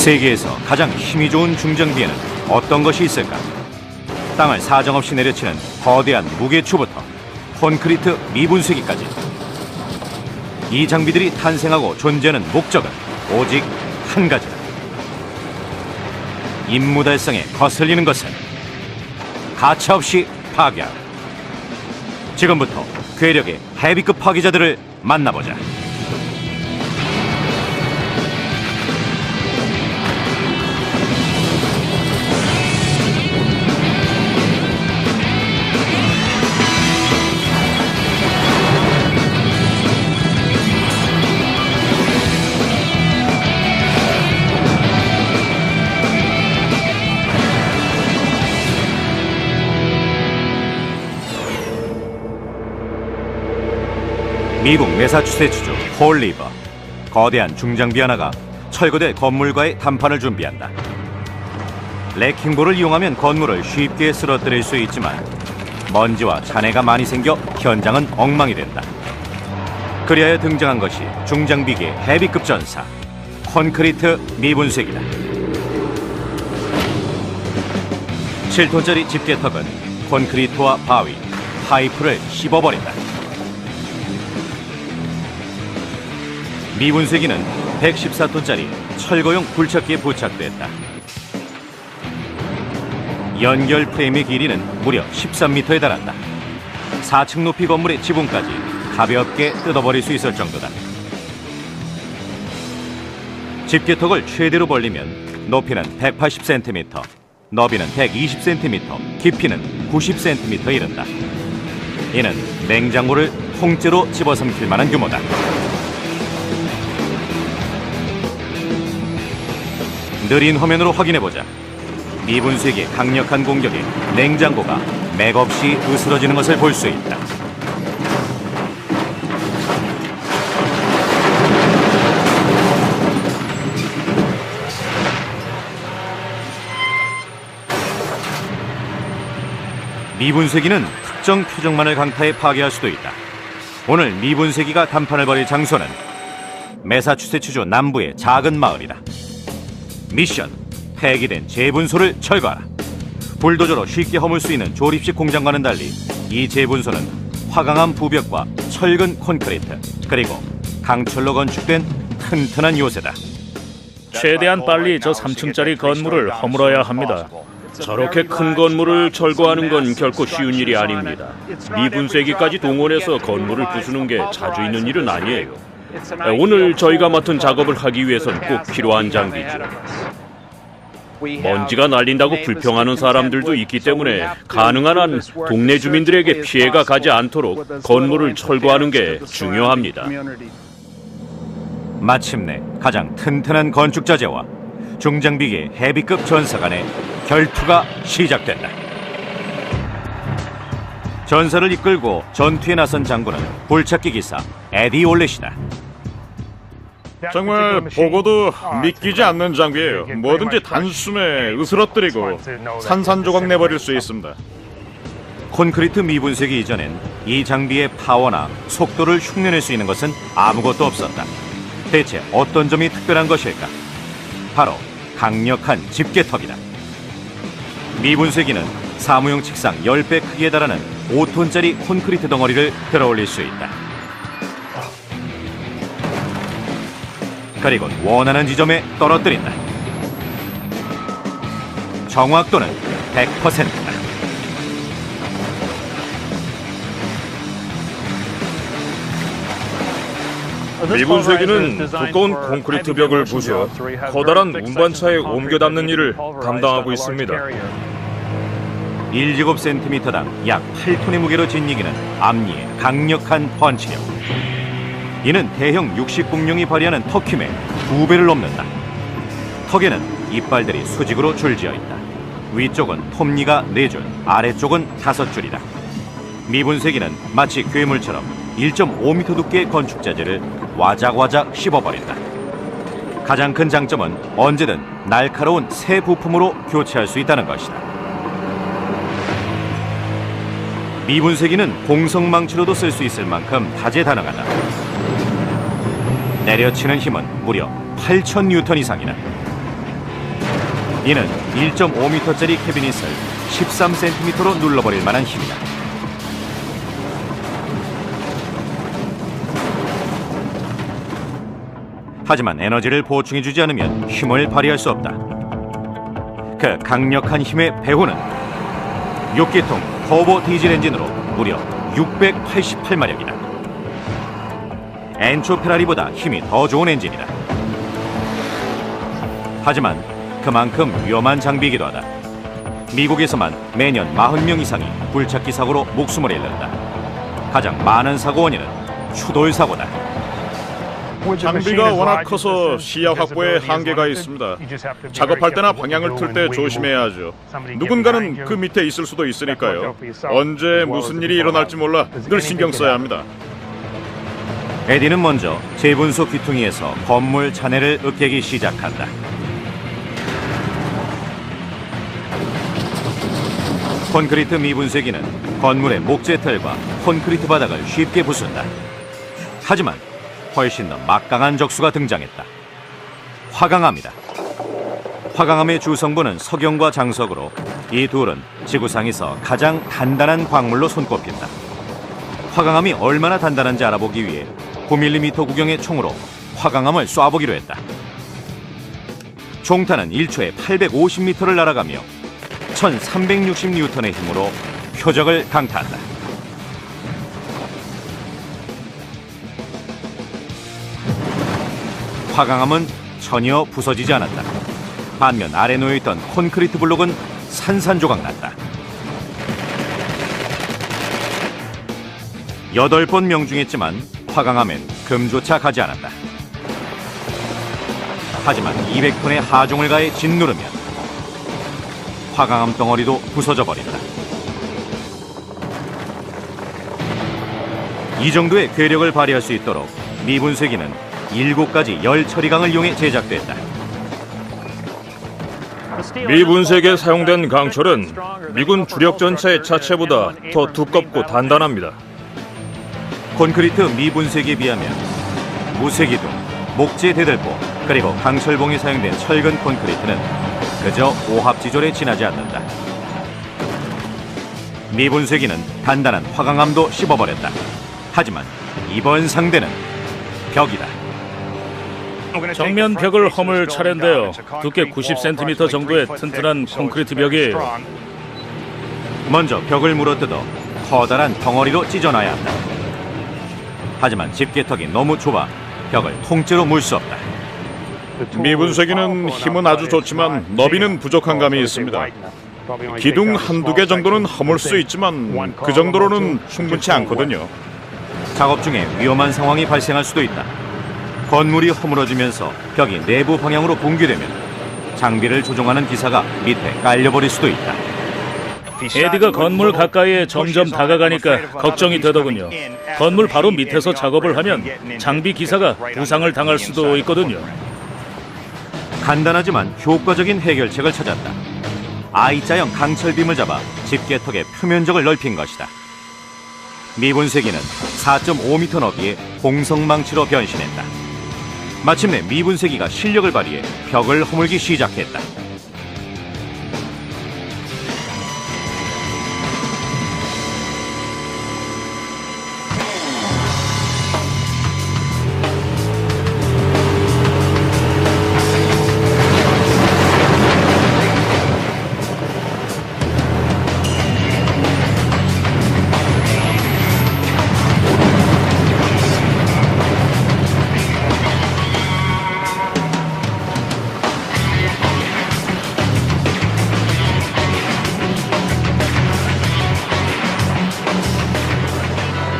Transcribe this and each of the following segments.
세계에서 가장 힘이 좋은 중장비에는 어떤 것이 있을까? 땅을 사정없이 내려치는 거대한 무게추부터 콘크리트 미분쇄기까지, 이 장비들이 탄생하고 존재하는 목적은 오직 한 가지다. 임무 달성에 거슬리는 것은 가차없이 파괴하라. 지금부터 괴력의 헤비급 파괴자들을 만나보자. 미국 매사추세츠주 폴리버, 거대한 중장비 하나가 철거될 건물과의 단판을 준비한다. 레킹볼을 이용하면 건물을 쉽게 쓰러뜨릴 수 있지만 먼지와 잔해가 많이 생겨 현장은 엉망이 된다. 그리하여 등장한 것이 중장비계 헤비급 전사, 콘크리트 미분쇄기다. 7톤짜리 집게턱은 콘크리트와 바위, 파이프를 씹어버린다. 미분쇄기는 114톤짜리 철거용 굴착기에 부착됐다. 연결 프레임의 길이는 무려 13m에 달한다. 4층 높이 건물의 지붕까지 가볍게 뜯어버릴 수 있을 정도다. 집게턱을 최대로 벌리면 높이는 180cm, 너비는 120cm, 깊이는 90cm에 이른다. 이는 냉장고를 통째로 집어삼킬 만한 규모다. 느린 화면으로 확인해보자. 미분쇄기의 강력한 공격에 냉장고가 맥없이 으스러지는 것을 볼 수 있다. 미분쇄기는 특정 표적만을 강타해 파괴할 수도 있다. 오늘 미분쇄기가 단판을 벌일 장소는 매사추세츠주 남부의 작은 마을이다. 미션, 폐기된 재분소를 철거하라. 불도저로 쉽게 허물 수 있는 조립식 공장과는 달리 이 재분소는 화강암 부벽과 철근 콘크리트, 그리고 강철로 건축된 튼튼한 요새다. 최대한 빨리 저 3층짜리 건물을 허물어야 합니다. 저렇게 큰 건물을 철거하는 건 결코 쉬운 일이 아닙니다. 미분쇄기까지 동원해서 건물을 부수는 게 자주 있는 일은 아니에요. 오늘 저희가 맡은 작업을 하기 위해선 꼭 필요한 장비죠. 먼지가 날린다고 불평하는 사람들도 있기 때문에 가능한 한 동네 주민들에게 피해가 가지 않도록 건물을 철거하는 게 중요합니다. 마침내 가장 튼튼한 건축 자재와 중장비계 헤비급 전사 간의 결투가 시작된다. 전사를 이끌고 전투에 나선 장군은 굴착기 기사 에디 올렛이다. 정말 보고도 믿기지 않는 장비예요. 뭐든지 단숨에 으스러뜨리고 산산조각 내버릴 수 있습니다. 콘크리트 미분쇄기 이전엔 이 장비의 파워나 속도를 흉내낼 수 있는 것은 아무것도 없었다. 대체 어떤 점이 특별한 것일까? 바로 강력한 집게턱이다. 미분쇄기는 사무용 책상 10배 크기에 달하는 5톤짜리 콘크리트 덩어리를 들어올릴 수 있다. 그리고 원하는 지점에 떨어뜨린다. 정확도는 100%다. 미분쇄기는 두꺼운 콘크리트 벽을 부숴 커다란 운반차에 옮겨 담는 일을 담당하고 있습니다. 1제곱센티미터당 약 8톤의 무게로 짓이기는 앞니의 강력한 펀치력. 이는 대형 육식 공룡이 발휘하는 턱 힘의 2배를 넘는다. 턱에는 이빨들이 수직으로 줄지어 있다. 위쪽은 톱니가 4줄, 아래쪽은 5줄이다. 미분쇄기는 마치 괴물처럼 1.5m 두께의 건축 자재를 와작와작 씹어버린다. 가장 큰 장점은 언제든 날카로운 새 부품으로 교체할 수 있다는 것이다. 미분쇄기는 공성망치로도 쓸 수 있을 만큼 다재다능하다. 내려치는 힘은 무려 8,000N 이상이다. 이는 1.5m짜리 캐비닛을 13cm로 눌러버릴 만한 힘이다. 하지만 에너지를 보충해주지 않으면 힘을 발휘할 수 없다. 그 강력한 힘의 배후는 6기통 터보 디젤 엔진으로 무려 688마력이다. 엔초 페라리보다 힘이 더 좋은 엔진이다. 하지만 그만큼 위험한 장비이기도 하다. 미국에서만 매년 40명 이상이 굴착기 사고로 목숨을 잃는다. 가장 많은 사고 원인은 추돌 사고다. 장비가 워낙 커서 시야 확보에 한계가 있습니다. 작업할 때나 방향을 틀 때 조심해야 하죠. 누군가는 그 밑에 있을 수도 있으니까요. 언제 무슨 일이 일어날지 몰라 늘 신경 써야 합니다. 에디는 먼저 재분소 귀퉁이에서 건물 잔해를 으깨기 시작한다. 콘크리트 미분쇄기는 건물의 목재틀과 콘크리트 바닥을 쉽게 부순다. 하지만 훨씬 더 막강한 적수가 등장했다. 화강암이다. 화강암의 주성분은 석영과 장석으로 이 둘은 지구상에서 가장 단단한 광물로 손꼽힌다. 화강암이 얼마나 단단한지 알아보기 위해 9mm 구경의 총으로 화강암을 쏴보기로 했다. 총탄은 1초에 850m를 날아가며 1360N의 힘으로 표적을 강타한다. 화강암은 전혀 부서지지 않았다. 반면 아래 놓여있던 콘크리트 블록은 산산조각 났다. 8번 명중했지만 화강암엔 금조차 가지 않았다. 하지만 200톤의 하중을 가해 짓누르면 화강암 덩어리도 부서져 버린다. 이 정도의 괴력을 발휘할 수 있도록 미분쇄기는 7가지 열 처리강을 이용해 제작됐다. 미분쇄기에 사용된 강철은 미군 주력 전차의 자체보다 더 두껍고 단단합니다. 콘크리트 미분쇄기에 비하면 무쇠기둥, 목재 대들보, 그리고 강철봉에 사용된 철근 콘크리트는 그저 오합지졸에 지나지 않는다. 미분쇄기는 단단한 화강암도 씹어버렸다. 하지만 이번 상대는 벽이다. 정면 벽을 허물 차례인데요. 두께 90cm 정도의 튼튼한 콘크리트 벽이에요. 먼저 벽을 물어뜯어 커다란 덩어리로 찢어놔야 한다. 하지만 집게턱이 너무 좁아 벽을 통째로 물 수 없다. 미분쇄기는 힘은 아주 좋지만 너비는 부족한 감이 있습니다. 기둥 한두 개 정도는 허물 수 있지만 그 정도로는 충분치 않거든요. 작업 중에 위험한 상황이 발생할 수도 있다. 건물이 허물어지면서 벽이 내부 방향으로 붕괴되면 장비를 조종하는 기사가 밑에 깔려버릴 수도 있다. 에디가 건물 가까이에 점점 다가가니까 걱정이 되더군요. 건물 바로 밑에서 작업을 하면 장비 기사가 부상을 당할 수도 있거든요. 간단하지만 효과적인 해결책을 찾았다. I자형 강철빔을 잡아 집게턱의 표면적을 넓힌 것이다. 미분쇄기는 4.5m 너비의 공성망치로 변신했다. 마침내 미분쇄기가 실력을 발휘해 벽을 허물기 시작했다.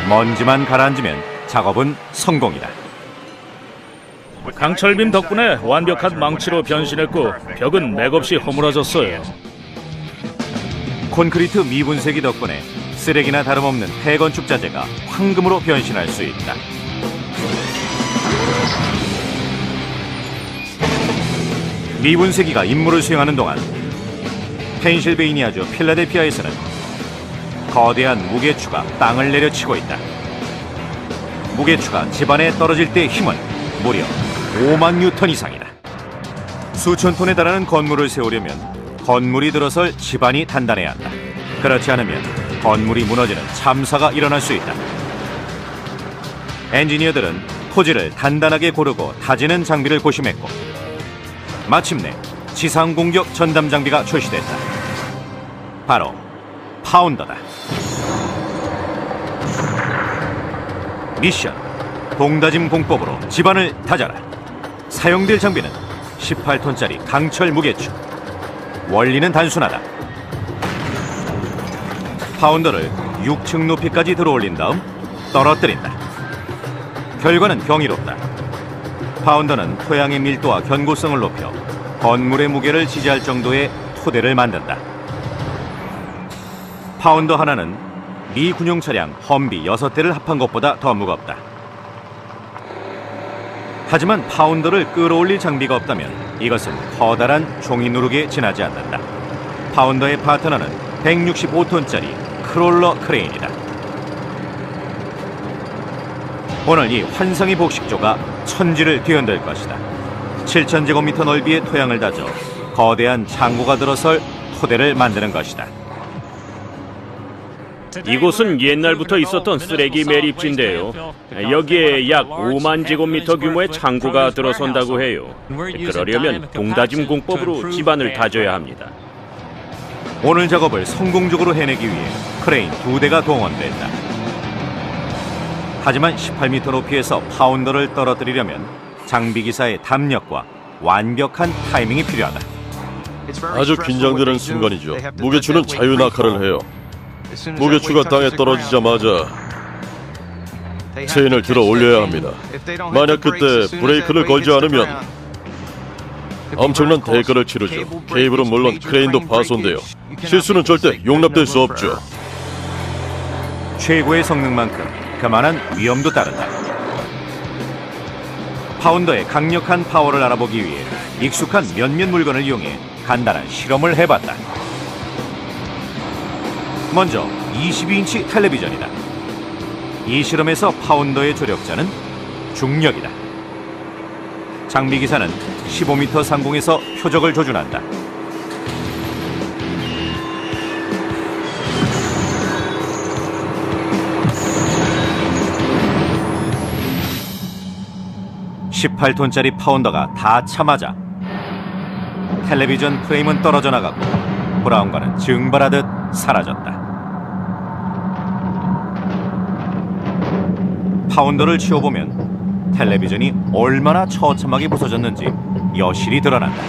먼지만 가라앉으면 작업은 성공이다. 강철빔 덕분에 완벽한 망치로 변신했고 벽은 맥없이 허물어졌어요. 콘크리트 미분쇄기 덕분에 쓰레기나 다름없는 폐건축 자재가 황금으로 변신할 수 있다. 미분쇄기가 임무를 수행하는 동안 펜실베이니아주 필라델피아에서는 거대한 무게추가 땅을 내려치고 있다. 무게추가 집안에 떨어질 때의 힘은 무려 5만 뉴턴 이상이다. 수천 톤에 달하는 건물을 세우려면 건물이 들어설 지반이 단단해야 한다. 그렇지 않으면 건물이 무너지는 참사가 일어날 수 있다. 엔지니어들은 토지를 단단하게 고르고 다지는 장비를 고심했고 마침내 지상공격 전담 장비가 출시됐다. 바로 파운더다. 미션: 동다짐 공법으로 지반을 다져라. 사용될 장비는 18톤짜리 강철 무게추. 원리는 단순하다. 파운더를 6층 높이까지 들어올린 다음 떨어뜨린다. 결과는 경이롭다. 파운더는 토양의 밀도와 견고성을 높여 건물의 무게를 지지할 정도의 토대를 만든다. 파운더 하나는 미 군용 차량 험비 6대를 합한 것보다 더 무겁다. 하지만 파운더를 끌어올릴 장비가 없다면 이것은 커다란 종이 누르기에 지나지 않는다. 파운더의 파트너는 165톤짜리 크롤러 크레인이다. 오늘 이 환상의 복식조가 천지를 뒤흔들 것이다. 7,000제곱미터 넓이의 토양을 다져 거대한 창고가 들어설 토대를 만드는 것이다. 이곳은 옛날부터 있었던 쓰레기 매립지인데요. 여기에 약 5만 제곱미터 규모의 창고가 들어선다고 해요. 그러려면 동다짐 공법으로 지반을 다져야 합니다. 오늘 작업을 성공적으로 해내기 위해 크레인 2대가 동원됐다. 하지만 18m 높이에서 파운더를 떨어뜨리려면 장비기사의 담력과 완벽한 타이밍이 필요하다. 아주 긴장되는 순간이죠. 무게추는 자유낙하를 해요. 무게추가 땅에 떨어지자마자 체인을 들어 올려야 합니다. 만약 그때 브레이크를 걸지 않으면 엄청난 대가를 치르죠. 케이블은 물론 크레인도 파손돼요. 실수는 절대 용납될 수 없죠. 최고의 성능만큼 그만한 위험도 따른다. 파운더의 강력한 파워를 알아보기 위해 익숙한 몇몇 물건을 이용해 간단한 실험을 해봤다. 먼저 22인치 텔레비전이다. 이 실험에서 파운더의 조력자는 중력이다. 장비기사는 15m 상공에서 표적을 조준한다. (18톤짜리) 파운더가 닿자마자 텔레비전 프레임은 떨어져 나가고 브라운관은 증발하듯 사라졌다. 파운더를 치워보면 텔레비전이 얼마나 처참하게 부서졌는지 여실히 드러난다.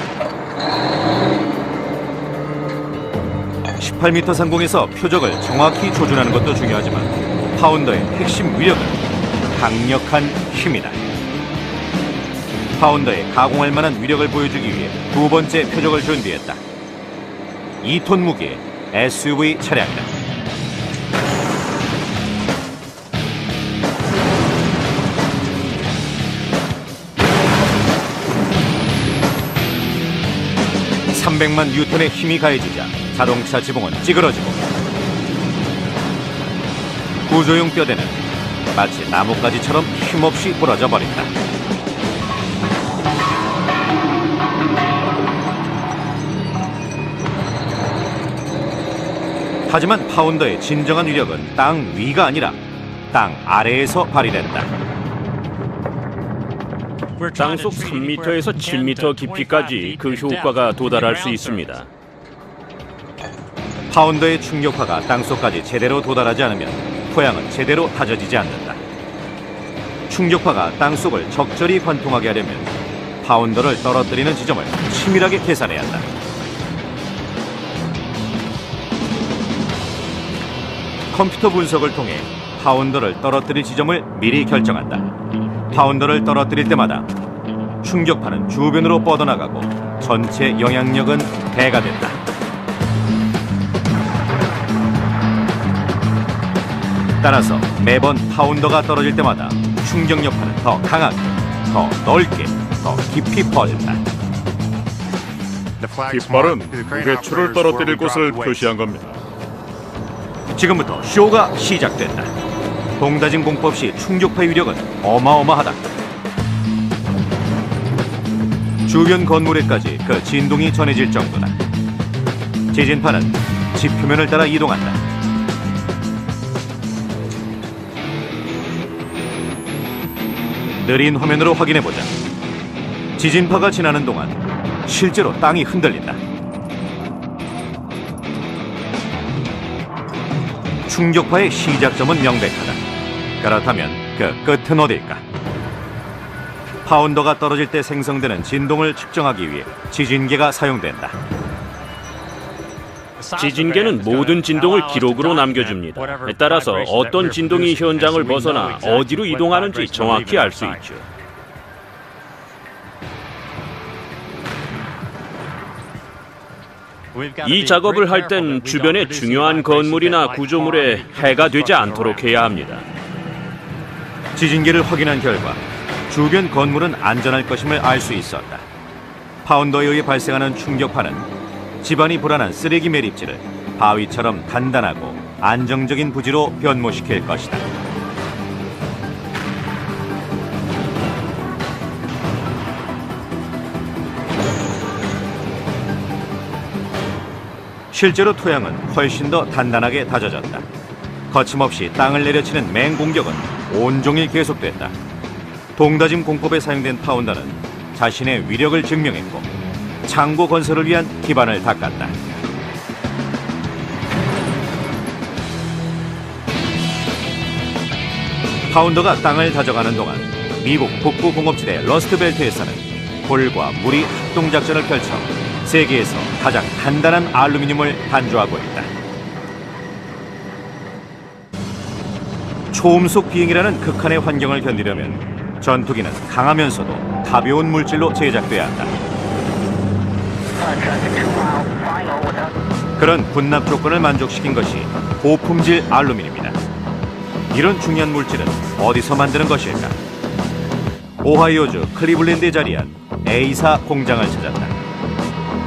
18m 상공에서 표적을 정확히 조준하는 것도 중요하지만 파운더의 핵심 위력은 강력한 힘이다. 파운더에 가공할 만한 위력을 보여주기 위해 두 번째 표적을 준비했다. 2톤 무게의 SUV 차량이다. (300만) 뉴턴의 힘이 가해지자 자동차 지붕은 찌그러지고 구조용 뼈대는 마치 나뭇가지처럼 힘없이 부러져 버린다. 하지만 파운더의 진정한 위력은 땅 위가 아니라 땅 아래에서 발휘된다. 땅속 3m에서 7m 깊이까지 그 효과가 도달할 수 있습니다. 파운더의 충격파가 땅속까지 제대로 도달하지 않으면 토양은 제대로 다져지지 않는다. 충격파가 땅속을 적절히 관통하게 하려면 파운더를 떨어뜨리는 지점을 치밀하게 계산해야 한다. 컴퓨터 분석을 통해 파운더를 떨어뜨릴 지점을 미리 결정한다. 파운더를 떨어뜨릴 때마다 충격파는 주변으로 뻗어나가고 전체 영향력은 배가 된다. 따라서 매번 파운더가 떨어질 때마다 충격 여파는 더 강하게, 더 넓게, 더 깊이 퍼진다. 깃발은 무게추를 떨어뜨릴 곳을 표시한 겁니다. 지금부터 쇼가 시작된다. 동다짐 공법 시 충격파의 위력은 어마어마하다. 주변 건물에까지 그 진동이 전해질 정도다. 지진파는 지표면을 따라 이동한다. 느린 화면으로 확인해보자. 지진파가 지나는 동안 실제로 땅이 흔들린다. 충격파의 시작점은 명백하다. 그렇다면 그 끝은 어딜까? 파운더가 떨어질 때 생성되는 진동을 측정하기 위해 지진계가 사용된다. 지진계는 모든 진동을 기록으로 남겨줍니다. 따라서 어떤 진동이 현장을 벗어나 어디로 이동하는지 정확히 알 수 있죠. 이 작업을 할 땐 주변의 중요한 건물이나 구조물에 해가 되지 않도록 해야 합니다. 지진계를 확인한 결과 주변 건물은 안전할 것임을 알 수 있었다. 파운더에 의해 발생하는 충격파는 집안이 불안한 쓰레기 매립지를 바위처럼 단단하고 안정적인 부지로 변모시킬 것이다. 실제로 토양은 훨씬 더 단단하게 다져졌다. 거침없이 땅을 내려치는 맹공격은 온종일 계속됐다. 동다짐 공법에 사용된 파운더는 자신의 위력을 증명했고 창고 건설을 위한 기반을 닦았다. 파운더가 땅을 다져가는 동안 미국 북부 공업지대 러스트벨트에서는 불과 물이 합동작전을 펼쳐 세계에서 가장 단단한 알루미늄을 단조하고 있다. 초음속 비행이라는 극한의 환경을 견디려면 전투기는 강하면서도 가벼운 물질로 제작돼야 한다. 그런 군납 조건을 만족시킨 것이 고품질 알루미늄이다. 이런 중요한 물질은 어디서 만드는 것일까? 오하이오주 클리블랜드에 자리한 A사 공장을 찾았다.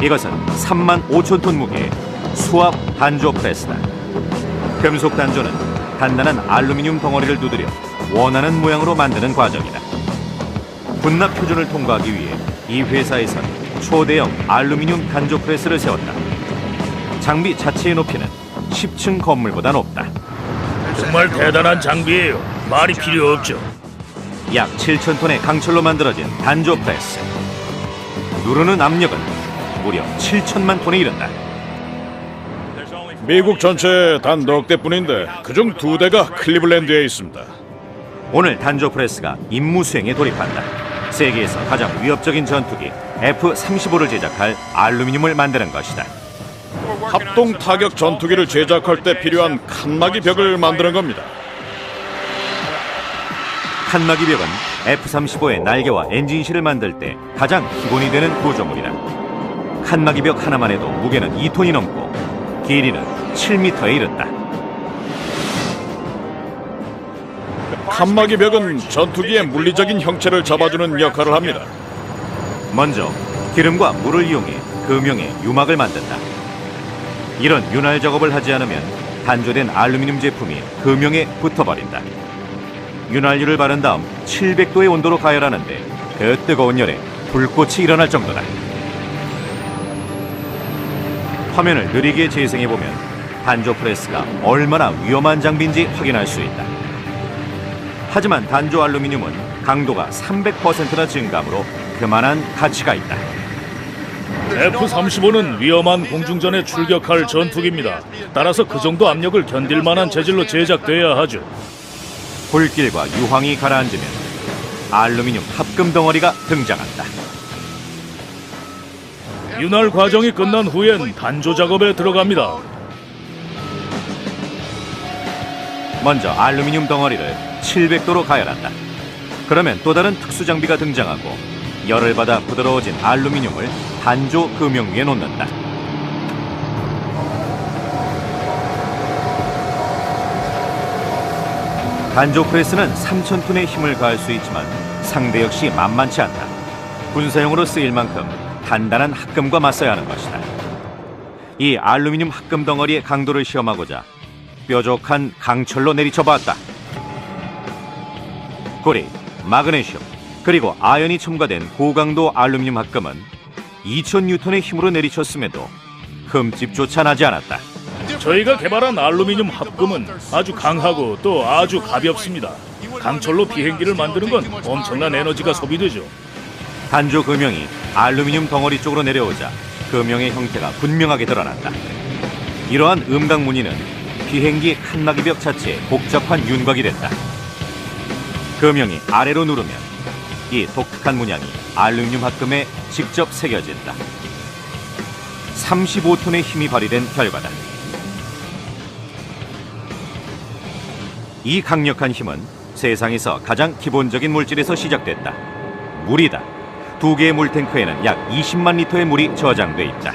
이것은 3만 5천 톤 무게의 수압 단조 프레스다. 금속 단조는 단단한 알루미늄 덩어리를 두드려 원하는 모양으로 만드는 과정이다. 군납 표준을 통과하기 위해 이 회사에선 초대형 알루미늄 단조 프레스를 세웠다. 장비 자체의 높이는 10층 건물보다 높다. 정말 대단한 장비예요. 말이 필요 없죠. 약 7천 톤의 강철로 만들어진 단조 프레스. 누르는 압력은 무려 7천만 톤에 이른다. 미국 전체에 단 넉 대뿐인데 그중 2대가 클리블랜드에 있습니다. 오늘 단조 프레스가 임무 수행에 돌입한다. 세계에서 가장 위협적인 전투기 F-35를 제작할 알루미늄을 만드는 것이다. 합동 타격 전투기를 제작할 때 필요한 칸막이 벽을 만드는 겁니다. 칸막이 벽은 F-35의 날개와 엔진실을 만들 때 가장 기본이 되는 구조물이다. 칸막이 벽 하나만 해도 무게는 2톤이 넘고 길이는 7m에 이른다. 칸막이 벽은 전투기의 물리적인 형체를 잡아주는 역할을 합니다. 먼저 기름과 물을 이용해 금형의 유막을 만든다. 이런 윤활 작업을 하지 않으면 단조된 알루미늄 제품이 금형에 붙어버린다. 윤활유를 바른 다음 700도의 온도로 가열하는데 그 뜨거운 열에 불꽃이 일어날 정도다. 화면을 느리게 재생해보면 단조 프레스가 얼마나 위험한 장비인지 확인할 수 있다. 하지만 단조 알루미늄은 강도가 300%나 증가하므로 그만한 가치가 있다. F-35는 위험한 공중전에 출격할 전투기입니다. 따라서 그 정도 압력을 견딜 만한 재질로 제작돼야 하죠. 불길과 유황이 가라앉으면 알루미늄 합금 덩어리가 등장한다. 윤활 과정이 끝난 후엔 단조 작업에 들어갑니다. 먼저 알루미늄 덩어리를 700도로 가열한다. 그러면 또 다른 특수 장비가 등장하고 열을 받아 부드러워진 알루미늄을 단조 금형 위에 놓는다. 단조 프레스는 3,000톤의 힘을 가할 수 있지만 상대 역시 만만치 않다. 군사용으로 쓰일 만큼 단단한 합금과 맞서야 하는 것이다. 이 알루미늄 합금 덩어리의 강도를 시험하고자 뾰족한 강철로 내리쳐봤다. 구리, 마그네슘, 그리고 아연이 첨가된 고강도 알루미늄 합금은 2000뉴턴의 힘으로 내리쳤음에도 흠집조차 나지 않았다. 저희가 개발한 알루미늄 합금은 아주 강하고 또 아주 가볍습니다. 강철로 비행기를 만드는 건 엄청난 에너지가 소비되죠. 단조 금형이 알루미늄 덩어리 쪽으로 내려오자 금형의 형태가 분명하게 드러난다. 이러한 음각 무늬는 비행기 칸나기 벽 자체에 복잡한 윤곽이 됐다. 금형이 아래로 누르면 이 독특한 문양이 알루미늄 합금에 직접 새겨진다. 35톤의 힘이 발휘된 결과다. 이 강력한 힘은 세상에서 가장 기본적인 물질에서 시작됐다. 물이다. 두 개의 물탱크에는 약 20만 리터의 물이 저장돼 있다.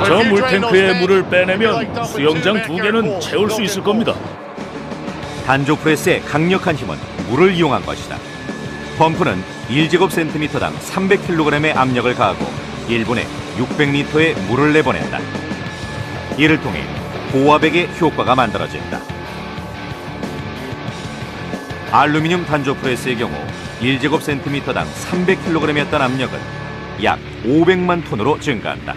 저 물탱크에 물을 빼내면 수영장 2개는 채울 수 있을 겁니다. 단조 프레스의 강력한 힘은 물을 이용한 것이다. 펌프는 1제곱센티미터당 300kg의 압력을 가하고 1분에 600리터의 물을 내보낸다. 이를 통해 고압액의 효과가 만들어진다. 알루미늄 단조 프레스의 경우 1제곱센티미터당 300kg이었던 압력은 약 500만 톤으로 증가한다.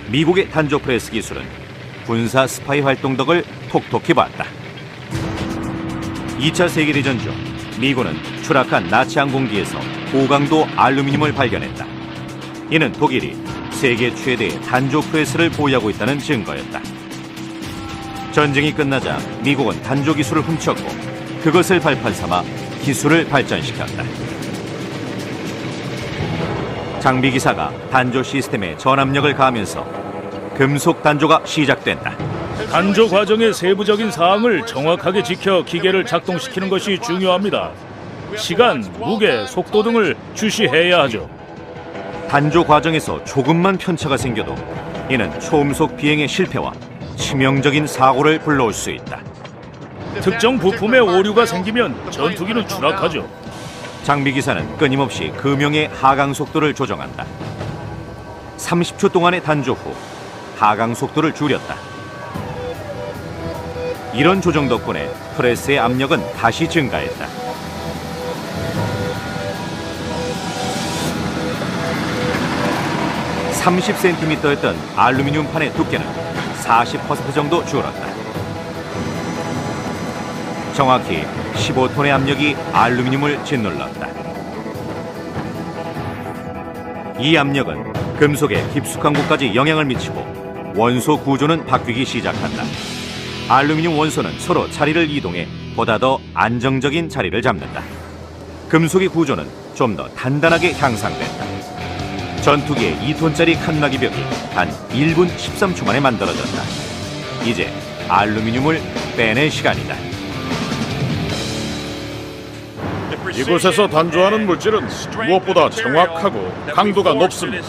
미국의 단조 프레스 기술은 군사 스파이 활동 덕을 톡톡히 봤다. 2차 세계대전 중 미군은 추락한 나치 항공기에서 고강도 알루미늄을 발견했다. 이는 독일이 세계 최대의 단조 프레스를 보유하고 있다는 증거였다. 전쟁이 끝나자 미국은 단조 기술을 훔쳤고 그것을 발판 삼아 기술을 발전시켰다. 장비 기사가 단조 시스템에 전압력을 가하면서 금속 단조가 시작된다. 단조 과정의 세부적인 사항을 정확하게 지켜 기계를 작동시키는 것이 중요합니다. 시간, 무게, 속도 등을 주시해야 하죠. 단조 과정에서 조금만 편차가 생겨도 이는 초음속 비행의 실패와 치명적인 사고를 불러올 수 있다. 특정 부품에 오류가 생기면 전투기는 추락하죠. 장비 기사는 끊임없이 금형의 하강 속도를 조정한다. 30초 동안의 단조 후 하강 속도를 줄였다. 이런 조정 덕분에 프레스의 압력은 다시 증가했다. (30cm였던) 알루미늄 판의 두께는 40% 정도 줄었다. 정확히 15톤의 압력이 알루미늄을 짓눌렀다. 이 압력은 금속의 깊숙한 곳까지 영향을 미치고 원소 구조는 바뀌기 시작한다. 알루미늄 원소는 서로 자리를 이동해 보다 더 안정적인 자리를 잡는다. 금속의 구조는 좀 더 단단하게 향상된다. 전투기의 2톤짜리 칸나기 벽이 단 1분 13초 만에 만들어졌다. 이제 알루미늄을 빼낼 시간이다. 이곳에서 단조하는 물질은 무엇보다 정확하고 강도가 높습니다.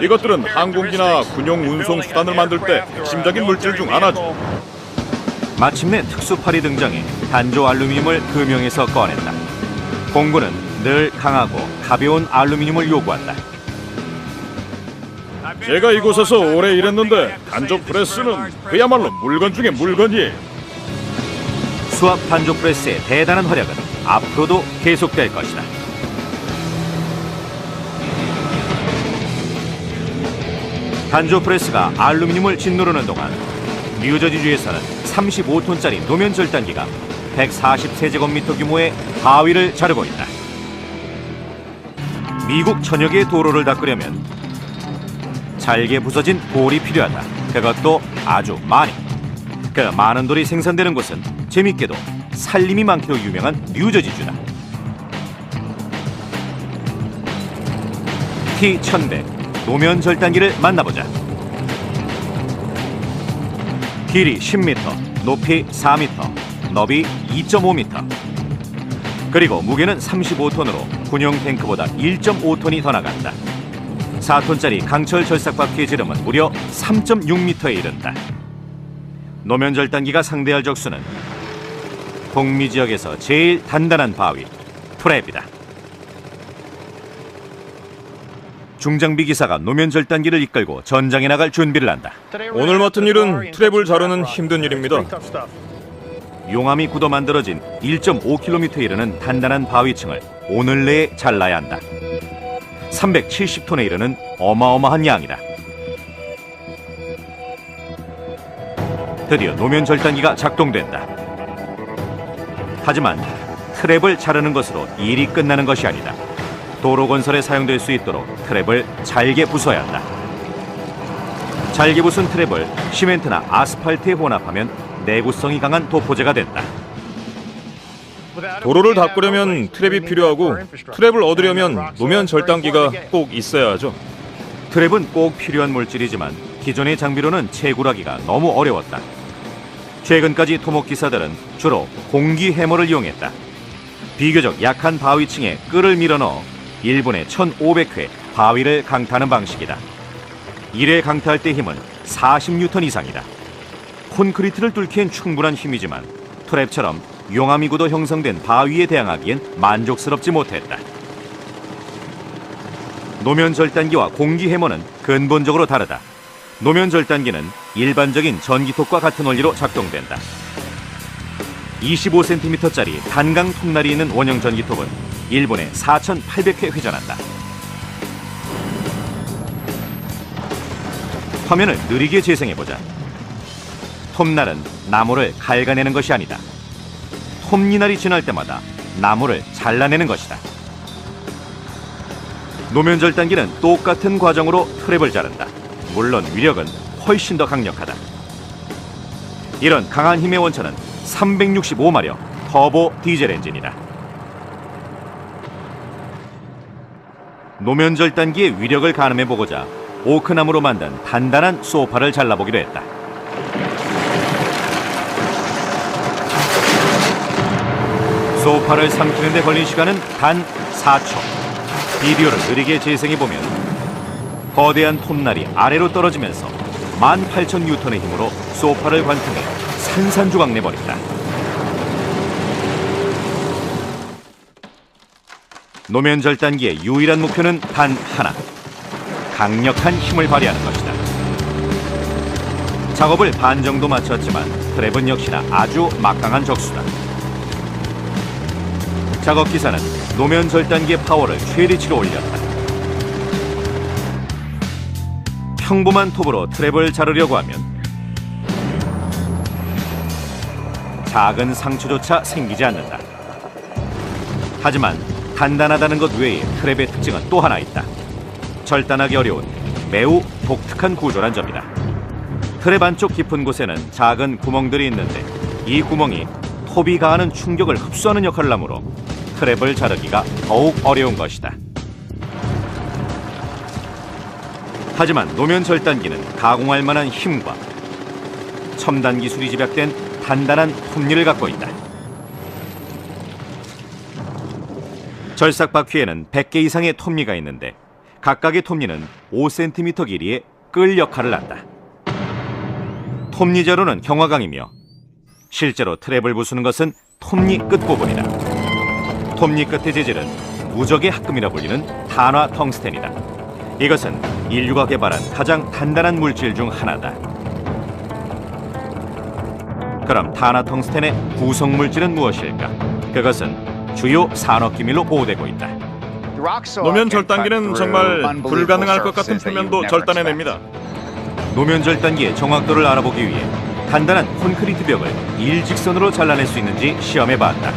이것들은 항공기나 군용 운송 수단을 만들 때 핵심적인 물질 중 하나죠. 마침내 특수팔이 등장해 단조 알루미늄을 금형에서 꺼낸다. 공군은 늘 강하고 가벼운 알루미늄을 요구한다. 제가 이곳에서 오래 일했는데 단조 프레스는 그야말로 물건 중에 물건이에요. 수압 단조 프레스의 대단한 활약은 앞으로도 계속될 것이다. 단조 프레스가 알루미늄을 짓누르는 동안 뉴저지주에서는 35톤짜리 노면 절단기가 143제곱미터 규모의 바위를 자르고 있다. 미국 전역의 도로를 닦으려면 잘게 부서진 돌이 필요하다. 그것도 아주 많이. 그 많은 돌이 생산되는 곳은 재밌게도 산림이 많기로 유명한 뉴저지주다. T1100 노면 절단기를 만나보자. 길이 10m, 높이 4m, 너비 2.5m. 그리고 무게는 35톤으로 군용 탱크보다 1.5톤이 더 나간다. 4톤짜리 강철 절삭바퀴의 지름은 무려 3.6m에 이른다. 노면 절단기가 상대할 적수는 북미 지역에서 제일 단단한 바위, 트랩이다. 중장비 기사가 노면 절단기를 이끌고 전장에 나갈 준비를 한다. 오늘 맡은 일은 트랩을 자르는 힘든 일입니다. 용암이 굳어 만들어진 1.5km에 이르는 단단한 바위층을 오늘 내에 잘라야 한다. 370톤에 이르는 어마어마한 양이다. 드디어 노면 절단기가 작동된다. 하지만 트랩을 자르는 것으로 일이 끝나는 것이 아니다. 도로 건설에 사용될 수 있도록 트랩을 잘게 부숴야 한다. 잘게 부순 트랩을 시멘트나 아스팔트에 혼합하면 내구성이 강한 도포제가 된다. 도로를 닦으려면 트랩이 필요하고 트랩을 얻으려면 노면 절단기가 꼭 있어야 하죠. 트랩은 꼭 필요한 물질이지만 기존의 장비로는 채굴하기가 너무 어려웠다. 최근까지 토목기사들은 주로 공기 해머를 이용했다. 비교적 약한 바위층에 끌을 밀어넣어 1분에 1500회 바위를 강타하는 방식이다. 1회 강타할 때 힘은 40N 이상이다. 콘크리트를 뚫기엔 충분한 힘이지만 트랩처럼 용암이 굳어 형성된 바위에 대항하기엔 만족스럽지 못했다. 노면 절단기와 공기 해머는 근본적으로 다르다. 노면 절단기는 일반적인 전기톱과 같은 원리로 작동된다. 25cm짜리 단강 톱날이 있는 원형 전기톱은 1분에 4,800회 회전한다. 화면을 느리게 재생해보자. 톱날은 나무를 갉아내는 것이 아니다. 톱니날이 지날 때마다 나무를 잘라내는 것이다. 노면 절단기는 똑같은 과정으로 트랩을 자른다. 물론 위력은 훨씬 더 강력하다. 이런 강한 힘의 원천은 365마력 터보 디젤 엔진이다. 노면 절단기의 위력을 가늠해보고자 오크나무로 만든 단단한 소파를 잘라보기로 했다. 소파를 삼키는 데 걸린 시간은 단 4초. 비디오를 느리게 재생해보면 거대한 톱날이 아래로 떨어지면서 18,000N의 힘으로 소파를 관통해 산산조각 내버린다. 노면 절단기의 유일한 목표는 단 하나. 강력한 힘을 발휘하는 것이다. 작업을 반 정도 마쳤지만 트랩은 역시나 아주 막강한 적수다. 작업기사는 노면 절단기의 파워를 최대치로 올렸다. 평범한 톱으로 트랩을 자르려고 하면 작은 상처조차 생기지 않는다. 하지만 단단하다는 것 외에 트랩의 특징은 또 하나 있다. 절단하기 어려운 매우 독특한 구조란 점이다. 트랩 안쪽 깊은 곳에는 작은 구멍들이 있는데 이 구멍이 톱이 가하는 충격을 흡수하는 역할을 하므로 트랩을 자르기가 더욱 어려운 것이다. 하지만 노면 절단기는 가공할 만한 힘과 첨단 기술이 집약된 단단한 톱니를 갖고 있다. 절삭 바퀴에는 100개 이상의 톱니가 있는데 각각의 톱니는 5cm 길이의 끌 역할을 한다. 톱니 자루는 경화강이며 실제로 트랩을 부수는 것은 톱니 끝 부분이다. 톱니 끝의 재질은 무적의 합금이라 불리는 탄화 텅스텐이다. 이것은 인류가 개발한 가장 단단한 물질 중 하나다. 그럼 탄화 텅스텐의 구성 물질은 무엇일까? 그것은 주요 산업 기밀로 보호되고 있다. 노면 절단기는 정말 불가능할 것 같은 표면도 절단해냅니다. 노면 절단기의 정확도를 알아보기 위해 단단한 콘크리트 벽을 일직선으로 잘라낼 수 있는지 시험해봤다.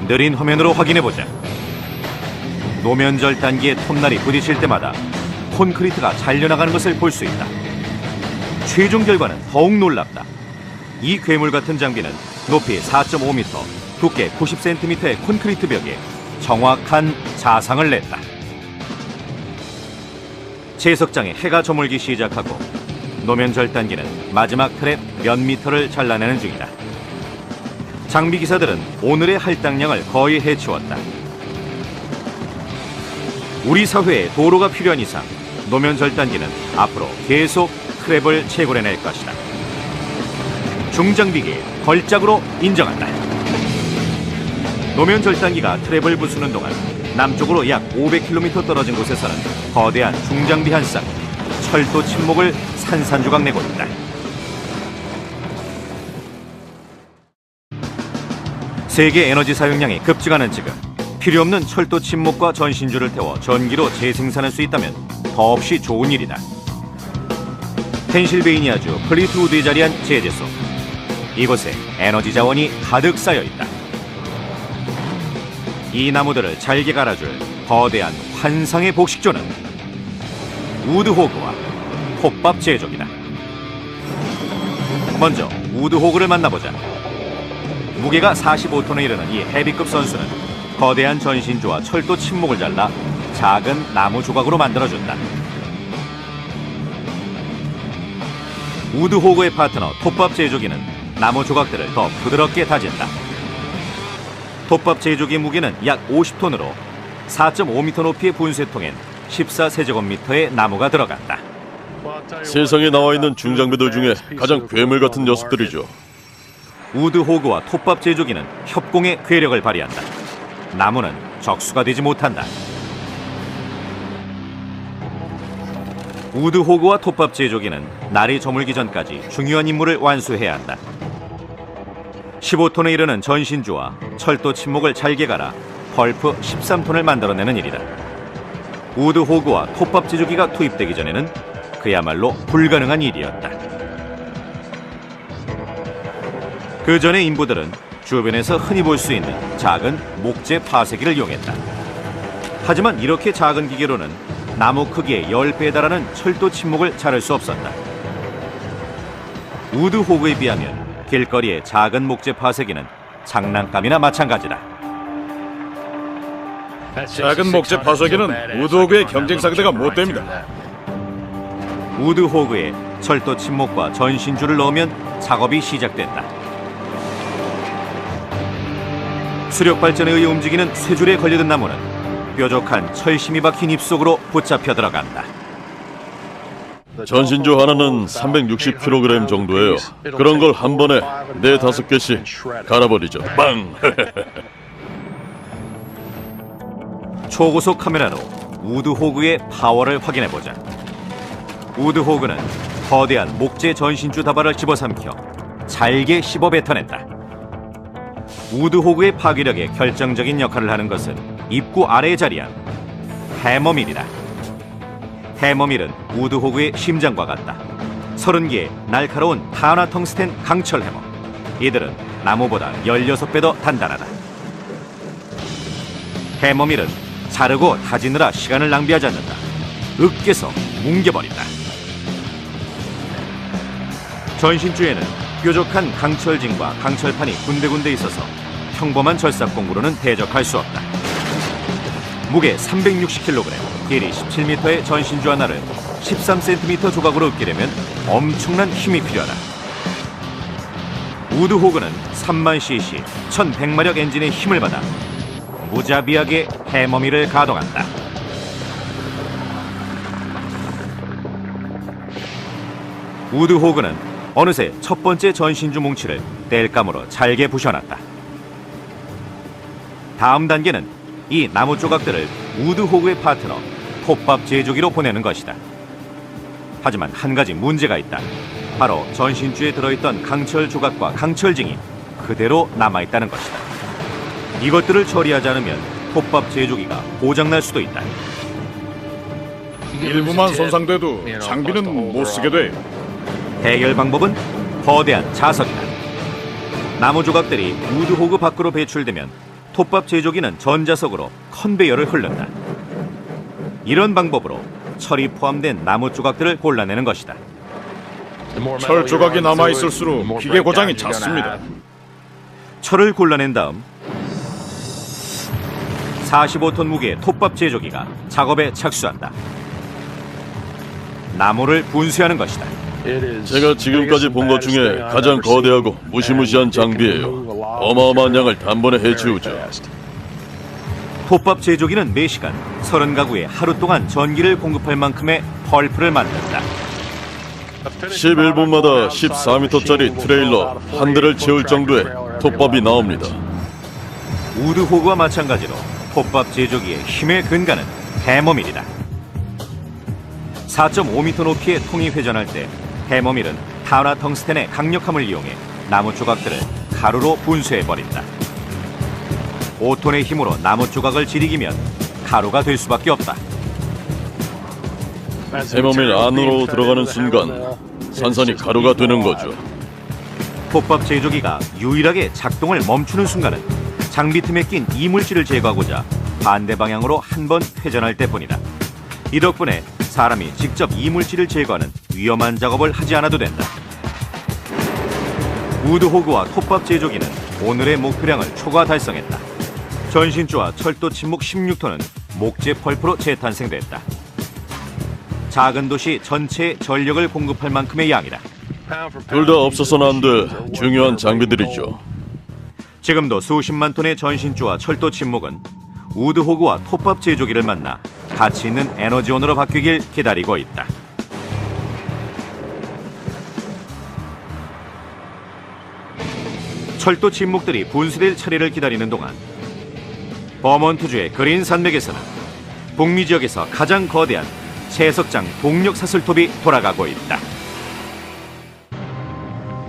느린 화면으로 확인해보자. 노면 절단기의 톱날이 부딪힐 때마다 콘크리트가 잘려나가는 것을 볼 수 있다. 최종 결과는 더욱 놀랍다. 이 괴물 같은 장비는 높이 4.5m, 두께 90cm의 콘크리트 벽에 정확한 자상을 냈다. 채석장에 해가 저물기 시작하고 노면 절단기는 마지막 트랩 몇 미터를 잘라내는 중이다. 장비 기사들은 오늘의 할당량을 거의 해치웠다. 우리 사회에 도로가 필요한 이상 노면 절단기는 앞으로 계속 트랩을 채굴해낼 것이다. 중장비계의 걸작으로 인정한다. 노면 절단기가 트랩을 부수는 동안 남쪽으로 약 500km 떨어진 곳에서는 거대한 중장비 한 쌍, 철도 침목을 산산조각 내고 있다. 세계 에너지 사용량이 급증하는 지금 필요 없는 철도 침목과 전신주를 태워 전기로 재생산할 수 있다면 더없이 좋은 일이다. 펜실베이니아주 플리트우드에 자리한 제재소. 이곳에 에너지 자원이 가득 쌓여 있다. 이 나무들을 잘게 갈아줄 거대한 환상의 복식조는 우드호그와 톱밥 제조기다. 먼저 우드호그를 만나보자. 무게가 45톤에 이르는 이 헤비급 선수는 거대한 전신주와 철도 침목을 잘라 작은 나무 조각으로 만들어준다. 우드호그의 파트너 톱밥 제조기는 나무 조각들을 더 부드럽게 다진다. 톱밥 제조기 무게는 약 50톤으로 4.5m 높이의 분쇄통엔 14세제곱미터의 나무가 들어간다. 세상에 나와 있는 중장비들 중에 가장 괴물 같은 녀석들이죠. 우드호그와 톱밥 제조기는 협공의 괴력을 발휘한다. 나무는 적수가 되지 못한다. 우드호그와 톱밥 제조기는 날이 저물기 전까지 중요한 임무를 완수해야 한다. 15톤에 이르는 전신주와 철도 침목을 잘게 갈아 펄프 13톤을 만들어내는 일이다. 우드호그와 톱밥 제조기가 투입되기 전에는 그야말로 불가능한 일이었다. 그 전의 인부들은 주변에서 흔히 볼 수 있는 작은 목재 파쇄기를 이용했다. 하지만 이렇게 작은 기계로는 나무 크기의 10배에 달하는 철도 침목을 자를 수 없었다. 우드호그에 비하면 길거리의 작은 목재 파쇄기는 장난감이나 마찬가지다. 작은 목재 파쇄기는 우드호그의 경쟁 상대가 못 됩니다. 우드호그에 철도 침목과 전신주를 넣으면 작업이 시작된다. 수력 발전에 의해 움직이는 쇠줄에 걸려든 나무는 뾰족한 철심이 박힌 입속으로 붙잡혀 들어간다. 전신주 하나는 360kg 정도예요. 그런 걸 한 번에 4-5개씩 갈아버리죠. 빵! 초고속 카메라로 우드호그의 파워를 확인해보자. 우드호그는 거대한 목재 전신주 다발을 집어삼켜 잘게 씹어 뱉어낸다. 우드호그의 파괴력에 결정적인 역할을 하는 것은 입구 아래에 자리한 해머밀이다. 해머밀은 우드호그의 심장과 같다. 30개의 날카로운 탄화 텅스텐 강철 해머. 이들은 나무보다 16배 더 단단하다. 해머밀은 자르고 다지느라 시간을 낭비하지 않는다. 으깨서 뭉개버린다. 전신주에는 뾰족한 강철징과 강철판이 군데군데 있어서 평범한 절삭공구로는 대적할 수 없다. 무게 360kg, 길이 17m의 전신주 하나를 13cm 조각으로 으깨려면 엄청난 힘이 필요하다. 우드호그는 30,000cc, 1100마력 엔진의 힘을 받아 무자비하게 해머밀을 가동한다. 우드호그는 어느새 첫 번째 전신주 뭉치를 땔감으로 잘게 부셔놨다. 다음 단계는 이 나무 조각들을 우드호그의 파트너 톱밥 제조기로 보내는 것이다. 하지만 한 가지 문제가 있다. 바로 전신주에 들어있던 강철 조각과 강철징이 그대로 남아있다는 것이다. 이것들을 처리하지 않으면 톱밥 제조기가 고장날 수도 있다. 일부만 손상돼도 장비는 못 쓰게 돼요. 해결 방법은 거대한 자석이다. 나무 조각들이 우드호그 밖으로 배출되면 톱밥 제조기는 전자석으로 컨베이어를 흘른다. 이런 방법으로 철이 포함된 나무 조각들을 골라내는 것이다. 철 조각이 남아있을수록 기계 고장이 잦습니다. 철을 골라낸 다음 45톤 무게의 톱밥 제조기가 작업에 착수한다. 나무를 분쇄하는 것이다. 제가 지금까지 본 것 중에 가장 거대하고 무시무시한 장비예요. 어마어마한 양을 단번에 해치우죠. 톱밥 제조기는 매시간 30가구에 하루 동안 전기를 공급할 만큼의 펄프를 만든다. 11분마다 14m짜리 트레일러 한 대를 채울 정도의 톱밥이 나옵니다. 우드호그와 마찬가지로 톱밥 제조기의 힘의 근간은 해머밀이다. 4.5m 높이의 통이 회전할 때 해머밀은 탄화 텅스텐의 강력함을 이용해 나무 조각들을 가루로 분쇄해버린다. 5톤의 힘으로 나무 조각을 지리기면 가루가 될 수밖에 없다. 해머밀 안으로 들어가는 순간 산산이 가루가 되는 거죠. 톱밥 제조기가 유일하게 작동을 멈추는 순간은 장비 틈에 낀 이물질을 제거하고자 반대 방향으로 한 번 회전할 때뿐이다. 이 덕분에 사람이 직접 이물질을 제거하는 위험한 작업을 하지 않아도 된다. 우드호그와 톱밥 제조기는 오늘의 목표량을 초과 달성했다. 전신주와 철도 침묵 16톤은 목재 펄프로 재탄생됐다. 작은 도시 전체에 전력을 공급할 만큼의 양이다. 둘 다 없어서는 안 돼. 중요한 장비들이죠. 지금도 수십만 톤의 전신주와 철도 침묵은 우드호그와 톱밥 제조기를 만나 가치 있는 에너지원으로 바뀌길 기다리고 있다. 철도 침묵들이 분수될 차례를 기다리는 동안 버몬트주의 그린 산맥에서는 북미 지역에서 가장 거대한 채석장 동력 사슬톱이 돌아가고 있다.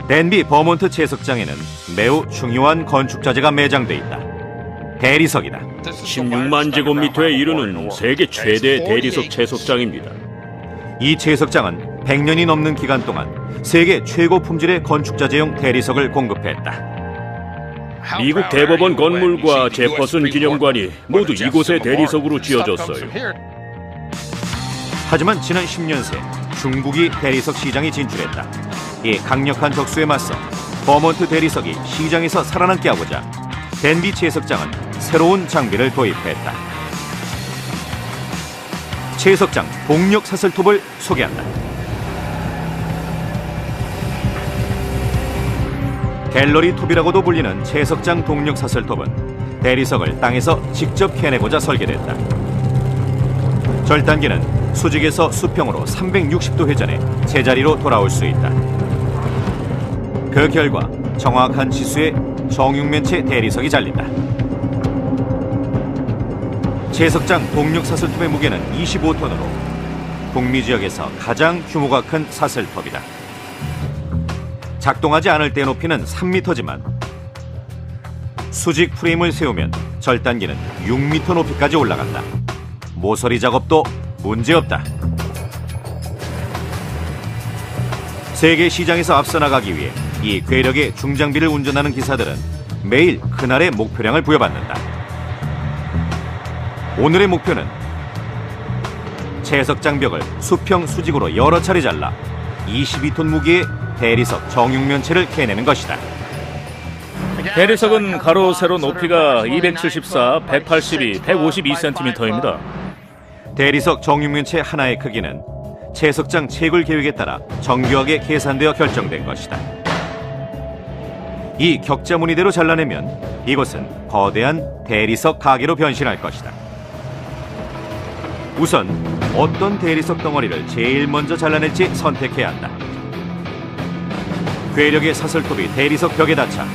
댄비 버몬트 채석장에는 매우 중요한 건축 자재가 매장돼 있다. 대리석이다. 16만 제곱미터에 이르는 세계 최대 대리석 채석장입니다. 이 채석장은 100년이 넘는 기간 동안 세계 최고 품질의 건축 자재용 대리석을 공급했다. 미국 대법원 건물과 제퍼슨 기념관이 모두 이곳의 대리석으로 지어졌어요. 하지만 지난 10년 새 중국이 대리석 시장에 진출했다. 이 강력한 적수에 맞서 버몬트 대리석이 시장에서 살아남게 하고자 댄비 채석장은 새로운 장비를 도입했다. 채석장 동력 사슬톱을 소개한다. 갤러리 톱이라고도 불리는 채석장 동력 사슬톱은 대리석을 땅에서 직접 캐내고자 설계됐다. 절단기는 수직에서 수평으로 360도 회전해 제자리로 돌아올 수 있다. 그 결과 정확한 지수의 정육면체 대리석이 잘린다. 채석장 동력 사슬톱의 무게는 25톤으로 북미 지역에서 가장 규모가 큰 사슬톱이다. 작동하지 않을 때 높이는 3m지만 수직 프레임을 세우면 절단기는 6m 높이까지 올라간다. 모서리 작업도 문제없다. 세계 시장에서 앞서 나가기 위해 이 괴력의 중장비를 운전하는 기사들은 매일 그날의 목표량을 부여받는다. 오늘의 목표는 채석장 벽을 수평 수직으로 여러 차례 잘라 22톤 무게의 대리석 정육면체를 캐내는 것이다. 대리석은 가로 세로 높이가 274, 182, 152cm입니다. 대리석 정육면체 하나의 크기는 채석장 채굴 계획에 따라 정교하게 계산되어 결정된 것이다. 이 격자 무늬대로 잘라내면 이곳은 거대한 대리석 가게로 변신할 것이다. 우선 어떤 대리석 덩어리를 제일 먼저 잘라낼지 선택해야 한다. 괴력의 사슬톱이 대리석 벽에 닿자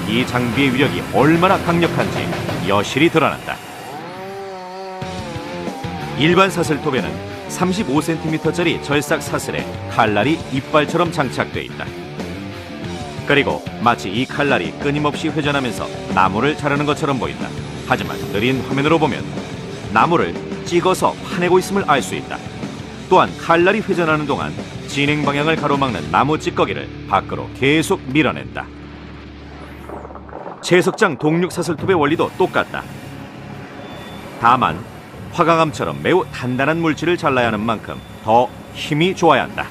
이 장비의 위력이 얼마나 강력한지 여실히 드러난다. 일반 사슬톱에는 35cm짜리 절삭 사슬에 칼날이 이빨처럼 장착돼 있다. 그리고 마치 이 칼날이 끊임없이 회전하면서 나무를 자르는 것처럼 보인다. 하지만 느린 화면으로 보면 나무를 찍어서 파내고 있음을 알 수 있다. 또한 칼날이 회전하는 동안 진행 방향을 가로막는 나무 찌꺼기를 밖으로 계속 밀어낸다. 채석장 동력 사슬톱의 원리도 똑같다. 다만 화강암처럼 매우 단단한 물질을 잘라야 하는 만큼 더 힘이 좋아야 한다.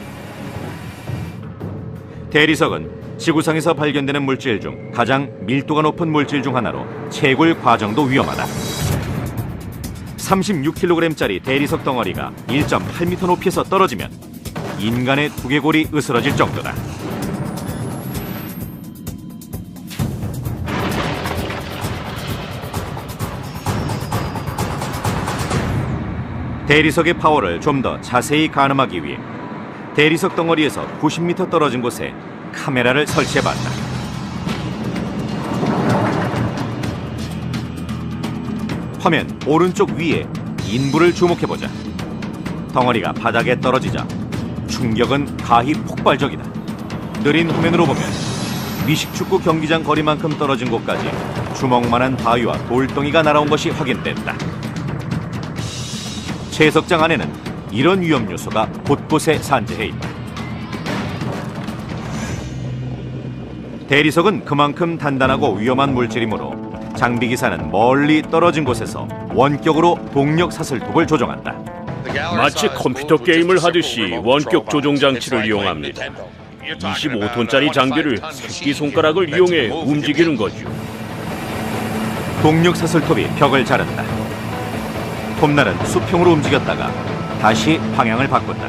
대리석은 지구상에서 발견되는 물질 중 가장 밀도가 높은 물질 중 하나로 채굴 과정도 위험하다. 36kg짜리 대리석 덩어리가 1.8m 높이에서 떨어지면 인간의 두개골이 으스러질 정도다. 대리석의 파워를 좀 더 자세히 가늠하기 위해 대리석 덩어리에서 90m 떨어진 곳에 카메라를 설치해봤다. 화면 오른쪽 위에 인부를 주목해보자. 덩어리가 바닥에 떨어지자 충격은 가히 폭발적이다. 느린 화면으로 보면 미식축구 경기장 거리만큼 떨어진 곳까지 주먹만한 바위와 돌덩이가 날아온 것이 확인된다. 채석장 안에는 이런 위험 요소가 곳곳에 산재해 있다. 대리석은 그만큼 단단하고 위험한 물질이므로 장비 기사는 멀리 떨어진 곳에서 원격으로 동력 사슬톱을 조정한다. 마치 컴퓨터 게임을 하듯이 원격 조종 장치를 이용합니다. 25톤짜리 장비를 새끼손가락을 이용해 움직이는 거죠. 동력 사슬톱이 벽을 자른다. 톱날은 수평으로 움직였다가 다시 방향을 바꾼다.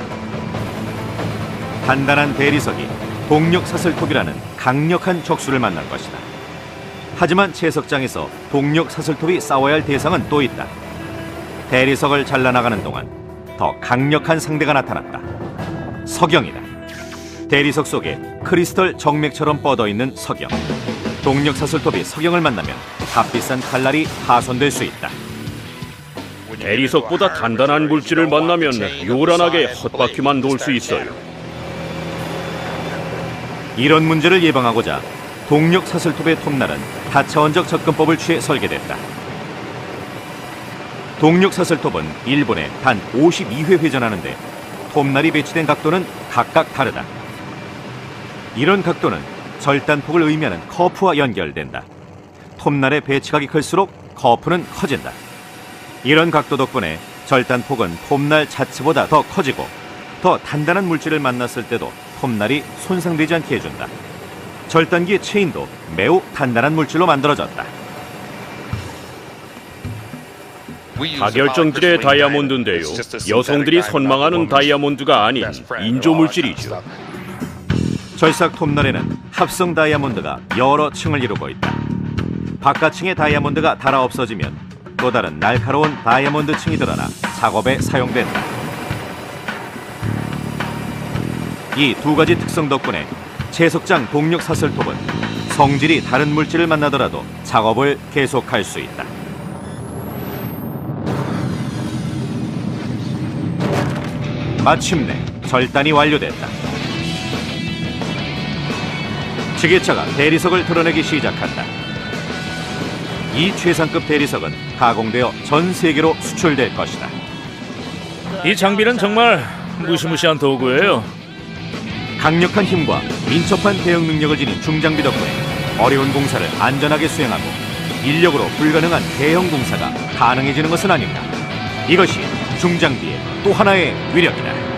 단단한 대리석이 동력 사슬톱이라는 강력한 적수를 만난 것이다. 하지만 채석장에서 동력 사슬톱이 싸워야 할 대상은 또 있다. 대리석을 잘라나가는 동안 더 강력한 상대가 나타났다. 석영이다. 대리석 속에 크리스털 정맥처럼 뻗어있는 석영. 동력 사슬톱이 석영을 만나면 값비싼 칼날이 파손될 수 있다. 대리석보다 단단한 물질을 만나면 요란하게 헛바퀴만 돌 수 있어요. 이런 문제를 예방하고자 동력 사슬톱의 톱날은 다차원적 접근법을 취해 설계됐다. 동력 사슬톱은 1분에 단 52회 회전하는데 톱날이 배치된 각도는 각각 다르다. 이런 각도는 절단폭을 의미하는 커프와 연결된다. 톱날의 배치각이 클수록 커프는 커진다. 이런 각도 덕분에 절단폭은 톱날 자체보다 더 커지고 더 단단한 물질을 만났을 때도 톱날이 손상되지 않게 해준다. 절단기의 체인도 매우 단단한 물질로 만들어졌다. 다결정질의 다이아몬드인데요. 여성들이 선망하는 다이아몬드가 아닌 인조 물질이죠. 절삭 톱날에는 합성 다이아몬드가 여러 층을 이루고 있다. 바깥층의 다이아몬드가 닳아 없어지면 또 다른 날카로운 다이아몬드 층이 드러나 작업에 사용된다. 이 두 가지 특성 덕분에 채석장 동력 사슬톱은 성질이 다른 물질을 만나더라도 작업을 계속할 수 있다. 마침내 절단이 완료됐다. 지게차가 대리석을 드러내기 시작한다. 이 최상급 대리석은 가공되어 전 세계로 수출될 것이다. 이 장비는 정말 무시무시한 도구예요. 강력한 힘과 민첩한 대응 능력을 지닌 중장비 덕분에 어려운 공사를 안전하게 수행하고 인력으로 불가능한 대형 공사가 가능해지는 것은 아닌가. 이것이 중장비의 또 하나의 위력이다.